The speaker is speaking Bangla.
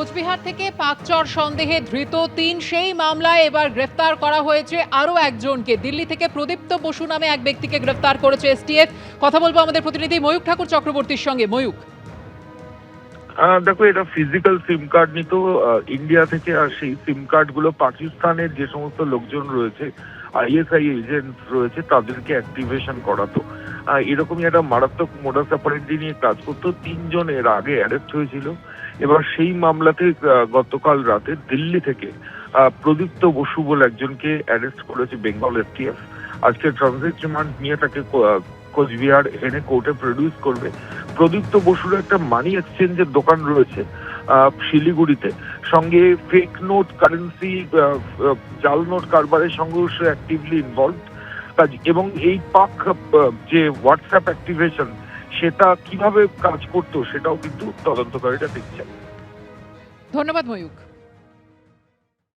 কোচবিহার থেকে পাকচর সন্দেহে ধৃত ৩ সেই মামলায় এবার গ্রেফতার করা হয়েছে আরও একজনকে। দিল্লি থেকে প্রদীপ্ত বসু নামে এক ব্যক্তিকে গ্রেফতার করেছে এসটিএফ। কথা বলবো আমাদের প্রতিনিধি ময়ূক ঠাকুর চক্রবর্তীর সঙ্গে। ময়ূক, দেখো, এটা ফিজিক্যাল সিম কার্ড নিত ইন্ডিয়া থেকে, আর সেই সিম কার্ড গুলো পাকিস্তানের যে সমস্ত লোকজন রয়েছে, আইএসআই এজেন্ট রয়েছে, তাদেরকে অ্যাক্টিভেশন করাতো। এরকমই একটা মারাত্মক মোডাস অপারেন্ডি নিয়ে কাজ করতো। 3 জন এর আগে অ্যারেস্ট হয়েছিল। এবার সেই মামলাতে গতকাল রাতে দিল্লি থেকে প্রদীপ্ত বসু বলে একজনকে অ্যারেস্ট করেছে বেঙ্গল এসটিএফ। আজকে ট্রানজিট রিমান্ড নিয়ে তাকে কোচবিহার এনে কোর্টে প্রডিউস করবে। প্রদীপ্ত বসুর একটা মানি এক্সচেঞ্জের দোকান রয়েছে শিলিগুড়িতে, সঙ্গে ফেক নোট, কারেন্সি, জাল নোট কারবারের সঙ্গে সে অ্যাক্টিভলি ইনভলভ। এবং এই পাক যে হোয়াটসঅ্যাপ অ্যাক্টিভেশন, সেটা কিভাবে কাজ করতো সেটাও কিন্তু তদন্তকারীরা দেখছেন। ধন্যবাদ ময়ূক।